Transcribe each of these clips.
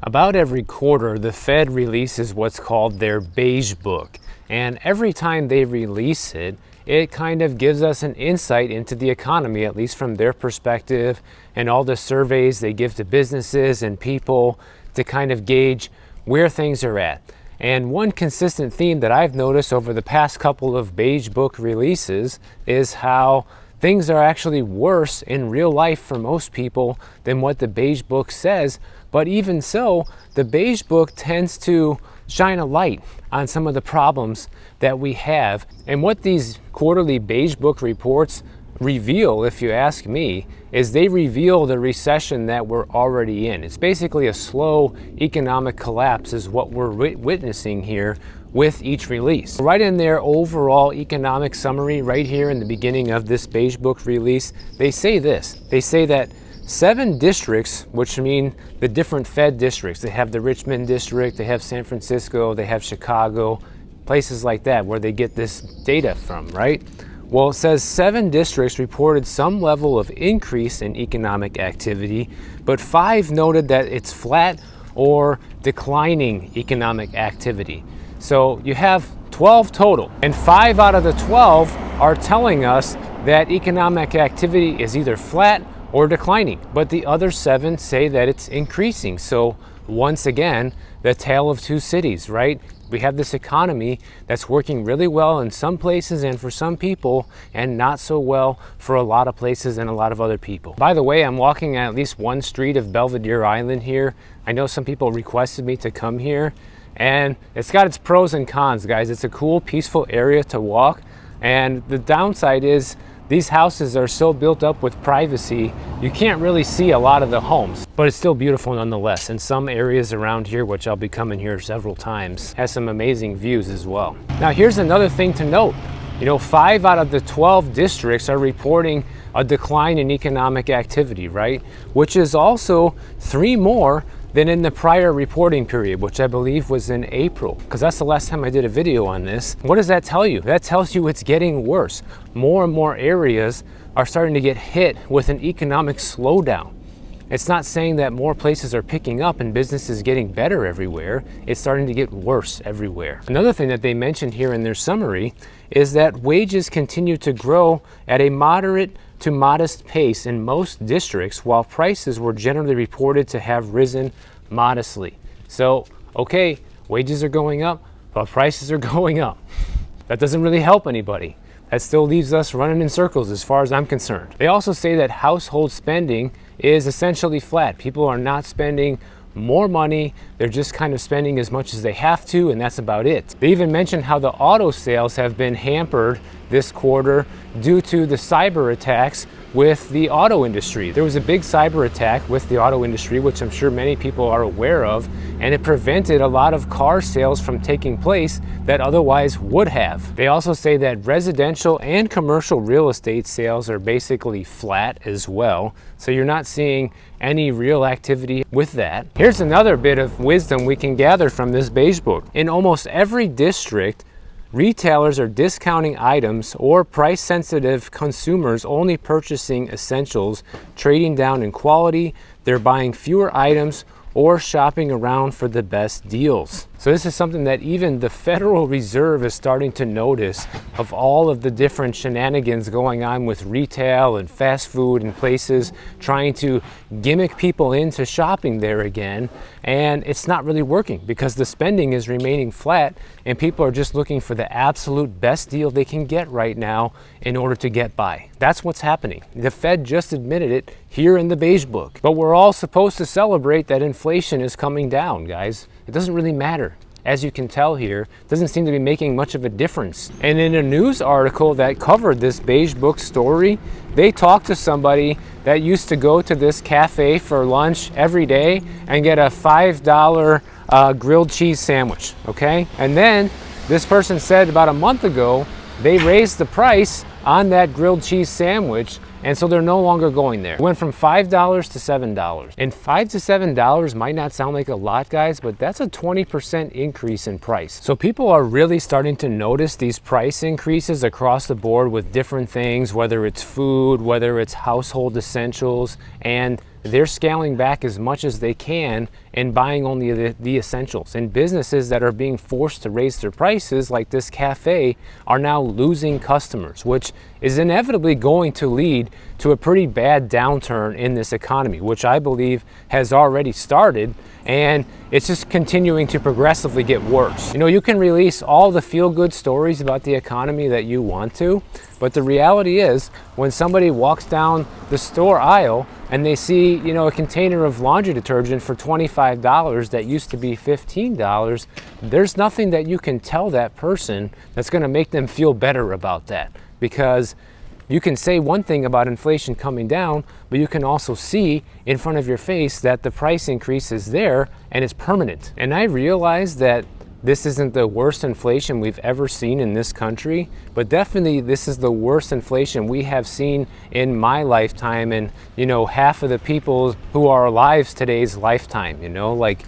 About every quarter, the Fed releases what's called their beige book. And every time they release it, it kind of gives us an insight into the economy, at least from their perspective, and all the surveys they give to businesses and people to kind of gauge where things are at. And one consistent theme that I've noticed over the past couple of beige book releases is how things are actually worse in real life for most people than what the beige book says. But even so, the beige book tends to shine a light on some of the problems that we have. And what these quarterly beige book reports reveal, if you ask me, is they reveal the recession that we're already in. It's basically a slow economic collapse is what we're witnessing here with each release. Right in their overall economic summary, right here in the beginning of this beige book release, they say this. They say that 7 districts, which mean the different Fed districts, they have the Richmond district, they have San Francisco, they have Chicago, places like that where they get this data from, right? Well, it says 7 districts reported some level of increase in economic activity, but 5 noted that it's flat or declining economic activity. So you have 12 total, and 5 out of the 12 are telling us that economic activity is either flat or declining, but the other 7 say that it's increasing. So once again, the tale of two cities, right? We have this economy that's working really well in some places and for some people, and not so well for a lot of places and a lot of other people. By the way, I'm walking at least one street of Belvedere Island here. I know some people requested me to come here, and it's got its pros and cons, guys. It's a cool, peaceful area to walk, and the downside is these houses are so built up with privacy, you can't really see a lot of the homes, but it's still beautiful nonetheless. And some areas around here, which I'll be coming here several times, has some amazing views as well. Now, here's another thing to note. 5 out of the 12 districts are reporting a decline in economic activity, right? Which is also 3 more than in the prior reporting period, which I believe was in April, because that's the last time I did a video on this. What does that tell you? That tells you it's getting worse. More and more areas are starting to get hit with an economic slowdown. It's not saying that more places are picking up and business is getting better everywhere. It's starting to get worse everywhere. Another thing that they mentioned here in their summary is that wages continue to grow at a moderate to modest pace in most districts, while prices were generally reported to have risen modestly. So, okay, wages are going up, but prices are going up. That doesn't really help anybody. That still leaves us running in circles as far as I'm concerned. They also say that household spending is essentially flat. People are not spending more money, they're just kind of spending as much as they have to, and that's about it. They even mentioned how the auto sales have been hampered this quarter due to the cyber attacks with the auto industry. There was a big cyber attack with the auto industry, which I'm sure many people are aware of, and it prevented a lot of car sales from taking place that otherwise would have. They also say that residential and commercial real estate sales are basically flat as well, so you're not seeing any real activity with that. Here's another bit of wisdom we can gather from this beige book. In almost every district, retailers are discounting items, or price-sensitive consumers only purchasing essentials, trading down in quality, they're buying fewer items, or shopping around for the best deals. So this is something that even the Federal Reserve is starting to notice, of all of the different shenanigans going on with retail and fast food and places trying to gimmick people into shopping there again. And it's not really working because the spending is remaining flat and people are just looking for the absolute best deal they can get right now in order to get by. That's what's happening. The Fed just admitted it here in the beige book. But we're all supposed to celebrate that inflation is coming down, guys. It doesn't really matter. As you can tell here, it doesn't seem to be making much of a difference. And in a news article that covered this beige book story, they talked to somebody that used to go to this cafe for lunch every day and get a $5 grilled cheese sandwich, okay? And then this person said about a month ago, they raised the price on that grilled cheese sandwich, and so they're no longer going there. It went from $5 to $7. And $5 to $7 might not sound like a lot, guys, but that's a 20% increase in price. So people are really starting to notice these price increases across the board with different things, whether it's food, whether it's household essentials, and they're scaling back as much as they can and buying only the essentials. And businesses that are being forced to raise their prices, like this cafe, are now losing customers, which is inevitably going to lead to a pretty bad downturn in this economy, which I believe has already started, and it's just continuing to progressively get worse. You know, you can release all the feel-good stories about the economy that you want to, but the reality is, when somebody walks down the store aisle and they see, you know, a container of laundry detergent for $25 that used to be $15, there's nothing that you can tell that person that's going to make them feel better about that. Because you can say one thing about inflation coming down, but you can also see in front of your face that the price increase is there and it's permanent. And I realize that this isn't the worst inflation we've ever seen in this country, but definitely this is the worst inflation we have seen in my lifetime, and, you know, half of the people who are alive today's lifetime. You know, like,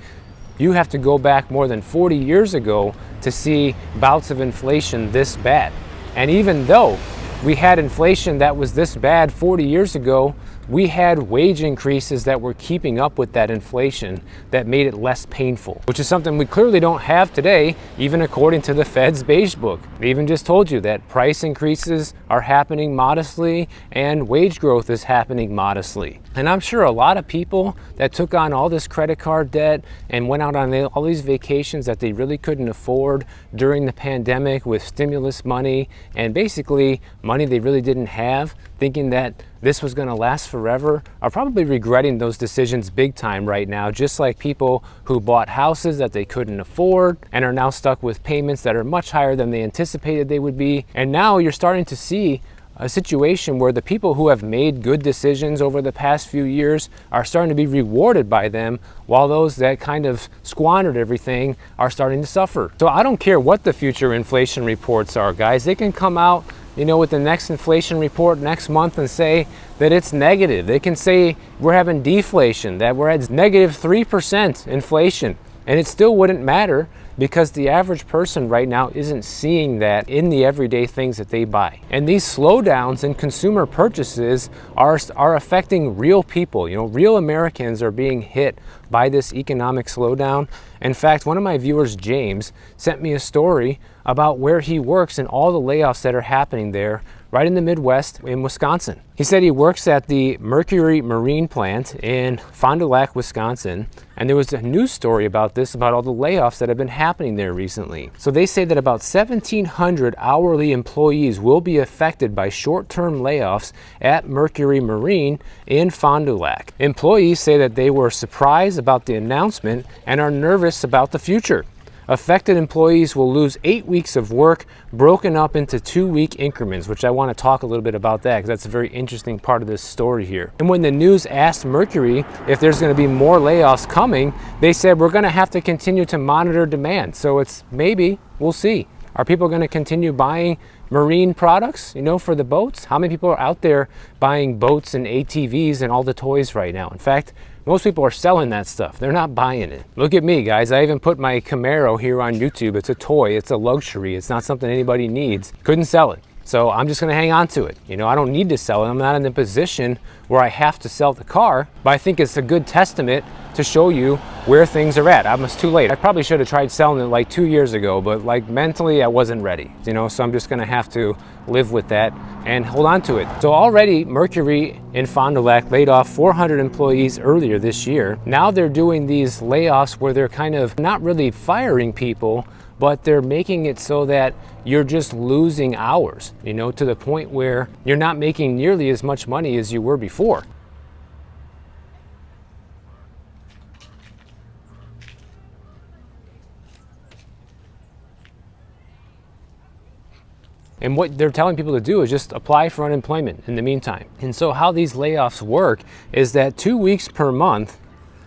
you have to go back more than 40 years ago to see bouts of inflation this bad. And even though we had inflation that was this bad 40 years ago, we had wage increases that were keeping up with that inflation that made it less painful, which is something we clearly don't have today, even according to the Fed's beige book. They even just told you that price increases are happening modestly and wage growth is happening modestly. And I'm sure a lot of people that took on all this credit card debt and went out on all these vacations that they really couldn't afford during the pandemic with stimulus money and basically money they really didn't have, thinking that this was going to last forever, are probably regretting those decisions big time right now, just like people who bought houses that they couldn't afford and are now stuck with payments that are much higher than they anticipated they would be. And now you're starting to see a situation where the people who have made good decisions over the past few years are starting to be rewarded by them, while those that kind of squandered everything are starting to suffer. So I don't care what the future inflation reports are, guys. They can come out, you know, with the next inflation report next month and say that it's negative. They can say we're having deflation, that we're at negative 3% inflation, and it still wouldn't matter, because the average person right now isn't seeing that in the everyday things that they buy. And these slowdowns in consumer purchases are affecting real people. You know, real Americans are being hit by this economic slowdown. In fact, one of my viewers, James, sent me a story about where he works and all the layoffs that are happening there right in the Midwest in Wisconsin. He said he works at the Mercury Marine plant in Fond du Lac, Wisconsin, and there was a news story about this, about all the layoffs that have been happening there recently. So they say that about 1,700 hourly employees will be affected by short-term layoffs at Mercury Marine in Fond du Lac. Employees say that they were surprised about the announcement and are nervous about the future. Affected employees will lose 8 weeks of work broken up into 2-week increments, which I want to talk a little bit about that because that's a very interesting part of this story here. And when the news asked Mercury if there's going to be more layoffs coming, they said we're going to have to continue to monitor demand. So it's maybe, we'll see. Are people going to continue buying marine products, you know, for the boats? How many people are out there buying boats and ATVs and all the toys right now? In fact, most people are selling that stuff. They're not buying it. Look at me, guys. I even put my Camaro here on YouTube. It's a toy. It's a luxury. It's not something anybody needs. Couldn't sell it. So I'm just going to hang on to it. You know, I don't need to sell it. I'm not in the position where I have to sell the car, but I think it's a good testament to show you where things are at. I'm too late. I probably should have tried selling it like 2 years ago, but like mentally I wasn't ready, you know, so I'm just going to have to live with that and hold on to it. So already Mercury in Fond du Lac laid off 400 employees earlier this year. Now they're doing these layoffs where they're kind of not really firing people, but they're making it so that you're just losing hours, you know, to the point where you're not making nearly as much money as you were before. And what they're telling people to do is just apply for unemployment in the meantime. And so how these layoffs work is that 2 weeks per month,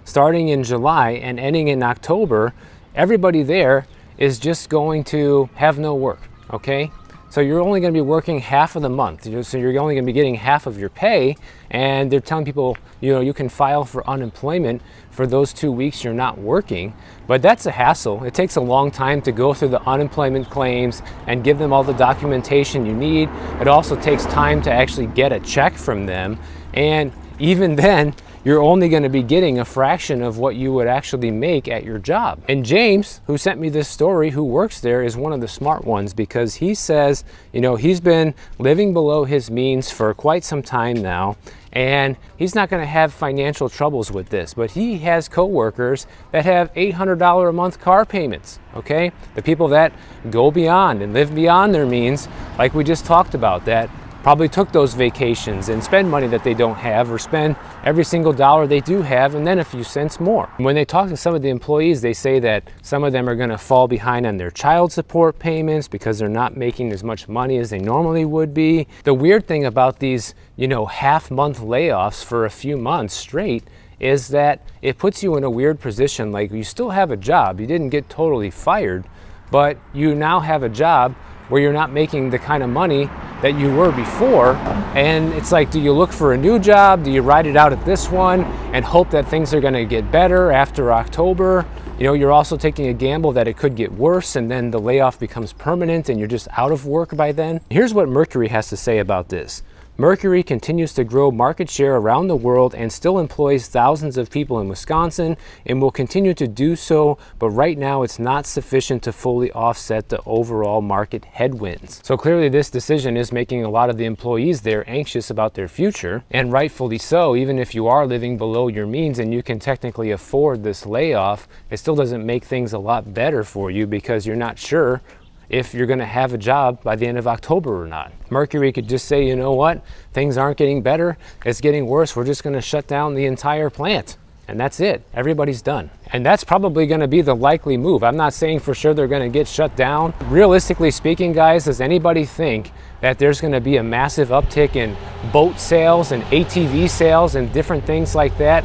starting in July and ending in October, everybody there is just going to have no work, okay? So you're only going to be working half of the month. So you're only going to be getting half of your pay, and they're telling people, you know, you can file for unemployment for those 2 weeks you're not working. But that's a hassle. It takes a long time to go through the unemployment claims and give them all the documentation you need. It also takes time to actually get a check from them. And even then, you're only going to be getting a fraction of what you would actually make at your job. And James, who sent me this story, who works there, is one of the smart ones, because he says, he's been living below his means for quite some time now, and he's not going to have financial troubles with this, but he has coworkers that have $800 a month car payments, okay? The people that go beyond and live beyond their means, like we just talked about, that probably took those vacations and spend money that they don't have, or spend every single dollar they do have and then a few cents more. When they talk to some of the employees, they say that some of them are going to fall behind on their child support payments because they're not making as much money as they normally would be. The weird thing about these, half-month layoffs for a few months straight is that it puts you in a weird position. Like, you still have a job, you didn't get totally fired, but you now have a job where you're not making the kind of money that you were before. And it's like, do you look for a new job? Do you ride it out at this one and hope that things are going to get better after October? You're also taking a gamble that it could get worse and then the layoff becomes permanent and you're just out of work by then. Here's what Mercury has to say about this. Mercury continues to grow market share around the world and still employs thousands of people in Wisconsin and will continue to do so, but right now it's not sufficient to fully offset the overall market headwinds. So clearly this decision is making a lot of the employees there anxious about their future, and rightfully so. Even if you are living below your means and you can technically afford this layoff, it still doesn't make things a lot better for you, because you're not sure if you're going to have a job by the end of October or not. Mercury could just say, you know what, things aren't getting better, it's getting worse, we're just going to shut down the entire plant. And that's it, everybody's done. And that's probably going to be the likely move. I'm not saying for sure they're going to get shut down. Realistically speaking, guys, does anybody think that there's going to be a massive uptick in boat sales and ATV sales and different things like that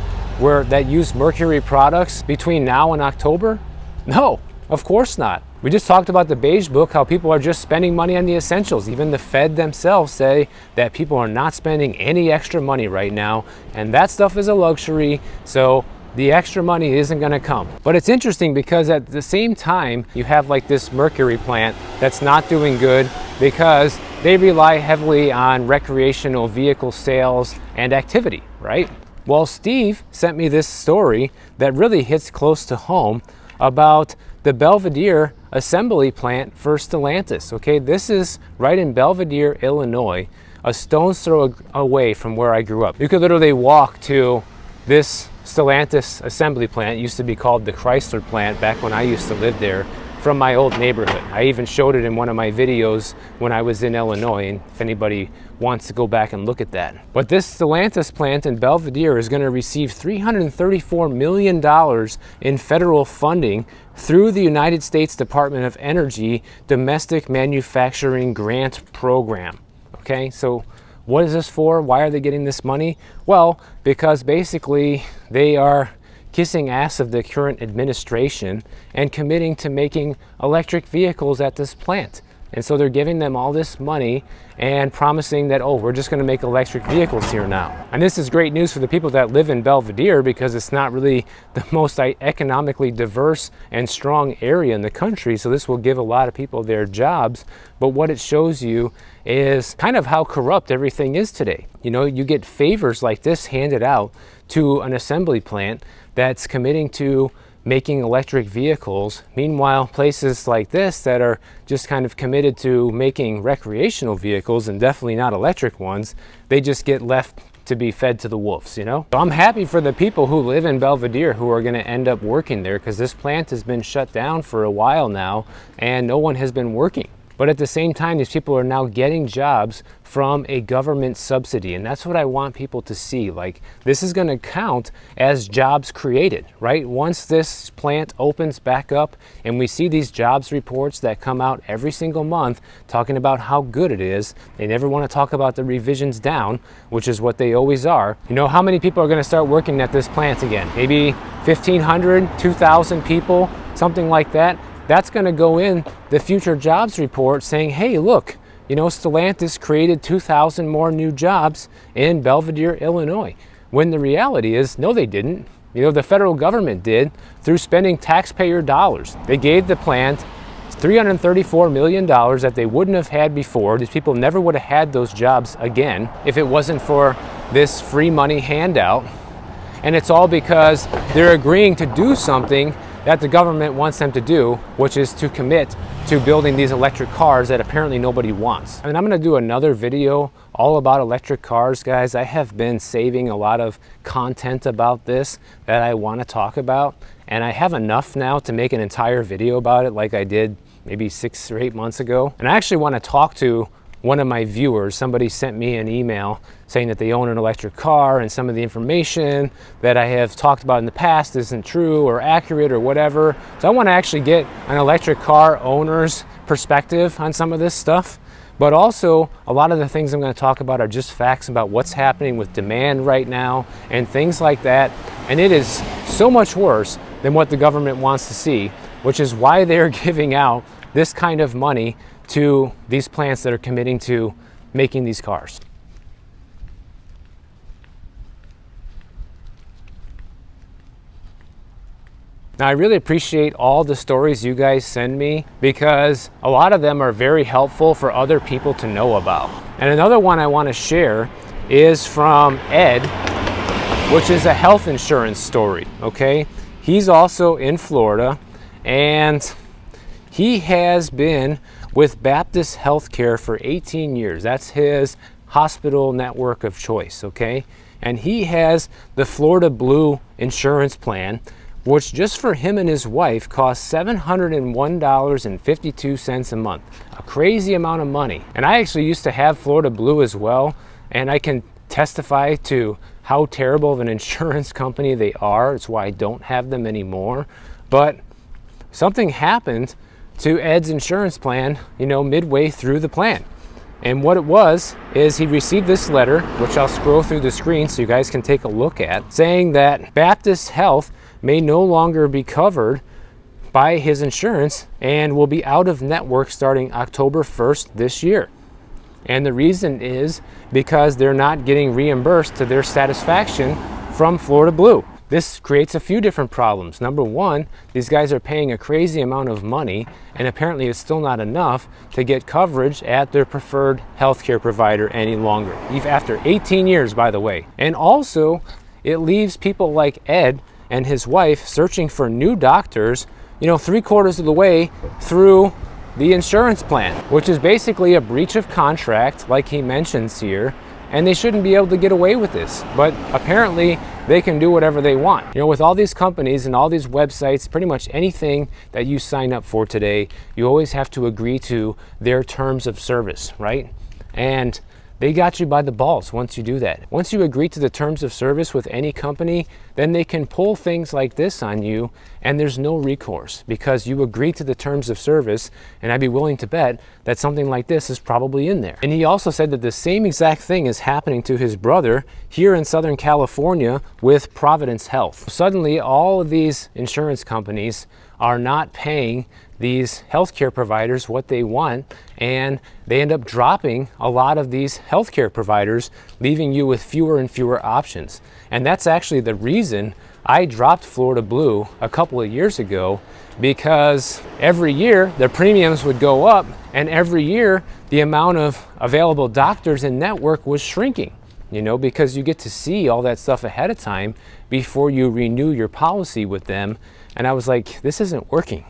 that use Mercury products between now and October? No, of course not. We just talked about the beige book, how people are just spending money on the essentials. Even the Fed themselves say that people are not spending any extra money right now, and that stuff is a luxury, so the extra money isn't going to come. But it's interesting because at the same time, you have like this Mercury plant that's not doing good because they rely heavily on recreational vehicle sales and activity, right? Well, Steve sent me this story that really hits close to home about the Belvidere assembly plant for Stellantis. Okay, this is right in Belvidere, Illinois, a stone's throw away from where I grew up. You could literally walk to this Stellantis assembly plant. It used to be called the Chrysler plant back when I used to live there, from my old neighborhood. I even showed it in one of my videos when I was in Illinois, and if anybody wants to go back and look at that. But this Stellantis plant in Belvidere is going to receive $334 million in federal funding through the United States Department of Energy Domestic Manufacturing Grant Program. Okay, so what is this for? Why are they getting this money? Well, because basically they are kissing ass of the current administration and committing to making electric vehicles at this plant. And so they're giving them all this money and promising that, oh, we're just going to make electric vehicles here now. And this is great news for the people that live in Belvidere, because it's not really the most economically diverse and strong area in the country. So this will give a lot of people their jobs. But what it shows you is kind of how corrupt everything is today. You get favors like this handed out to an assembly plant that's committing to making electric vehicles. Meanwhile, places like this that are just kind of committed to making recreational vehicles, and definitely not electric ones, they just get left to be fed to the wolves, So I'm happy for the people who live in Belvidere who are going to end up working there, because this plant has been shut down for a while now and no one has been working. But at the same time, these people are now getting jobs from a government subsidy. And that's what I want people to see. Like, this is going to count as jobs created, right? Once this plant opens back up and we see these jobs reports that come out every single month talking about how good it is, they never want to talk about the revisions down, which is what they always are. How many people are going to start working at this plant again? Maybe 1,500, 2,000 people, something like that. That's going to go in the future jobs report saying, hey, look, Stellantis created 2,000 more new jobs in Belvidere, Illinois. When the reality is, no, they didn't. The federal government did through spending taxpayer dollars. They gave the plant $334 million that they wouldn't have had before. These people never would have had those jobs again if it wasn't for this free money handout. And it's all because they're agreeing to do something that the government wants them to do, which is to commit to building these electric cars that apparently nobody wants. And I'm gonna do another video all about electric cars, guys. I have been saving a lot of content about this that I wanna talk about, and I have enough now to make an entire video about it like I did maybe 6 or 8 months ago. And I actually wanna talk to one of my viewers. Somebody sent me an email saying that they own an electric car and some of the information that I have talked about in the past isn't true or accurate or whatever. So I want to actually get an electric car owner's perspective on some of this stuff. But also, a lot of the things I'm going to talk about are just facts about what's happening with demand right now and things like that. And it is so much worse than what the government wants to see, which is why they're giving out this kind of money to these plants that are committing to making these cars. Now, I really appreciate all the stories you guys send me because a lot of them are very helpful for other people to know about. And another one I want to share is from Ed, which is a health insurance story, okay? He's also in Florida, and he has been with Baptist Healthcare for 18 years. That's his hospital network of choice, okay? And he has the Florida Blue insurance plan, which just for him and his wife costs $701.52 a month. A crazy amount of money. And I actually used to have Florida Blue as well, and I can testify to how terrible of an insurance company they are. It's why I don't have them anymore. But something happened to Ed's insurance plan, midway through the plan. And what it was is he received this letter, which I'll scroll through the screen so you guys can take a look at, saying that Baptist Health may no longer be covered by his insurance and will be out of network starting October 1st this year. And the reason is because they're not getting reimbursed to their satisfaction from Florida Blue. This creates a few different problems. Number one, these guys are paying a crazy amount of money, and apparently it's still not enough to get coverage at their preferred healthcare provider any longer, even after 18 years, by the way. And also, it leaves people like Ed and his wife searching for new doctors, 3/4 of the way through the insurance plan, which is basically a breach of contract, like he mentions here. And they shouldn't be able to get away with this, but apparently they can do whatever they want. With all these companies and all these websites, pretty much anything that you sign up for today, you always have to agree to their terms of service, right? And they got you by the balls once you do that. Once you agree to the terms of service with any company, then they can pull things like this on you, and there's no recourse because you agree to the terms of service, and I'd be willing to bet that something like this is probably in there. And he also said that the same exact thing is happening to his brother here in Southern California with Providence Health. Suddenly, all of these insurance companies are not paying these healthcare providers what they want, and they end up dropping a lot of these healthcare providers, leaving you with fewer and fewer options. And that's actually the reason I dropped Florida Blue a couple of years ago, because every year the premiums would go up, and every year the amount of available doctors in network was shrinking, because you get to see all that stuff ahead of time before you renew your policy with them. And I was like, this isn't working,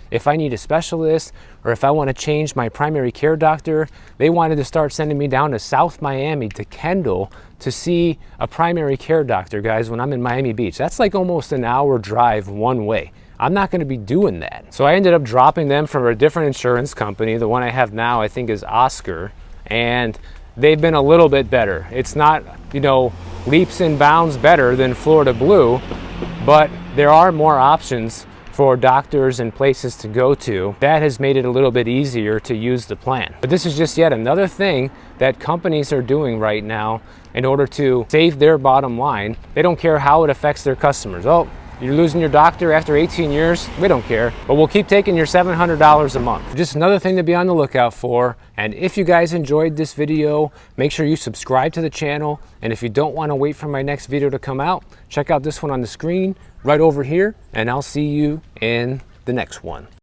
If I need a specialist, or if I want to change my primary care doctor, they wanted to start sending me down to South Miami, to Kendall, to see a primary care doctor, guys, when I'm in Miami Beach. That's like almost an hour drive one way. I'm not going to be doing that. So I ended up dropping them from a different insurance company. The one I have now, I think, is Oscar, and they've been a little bit better. It's not, leaps and bounds better than Florida Blue, but there are more options for doctors and places to go to. That has made it a little bit easier to use the plan. But this is just yet another thing that companies are doing right now in order to save their bottom line. They don't care how it affects their customers. Oh, you're losing your doctor after 18 years? We don't care, but we'll keep taking your $700 a month. Just another thing to be on the lookout for. And if you guys enjoyed this video, make sure you subscribe to the channel. And if you don't want to wait for my next video to come out, check out this one on the screen right over here, and I'll see you in the next one.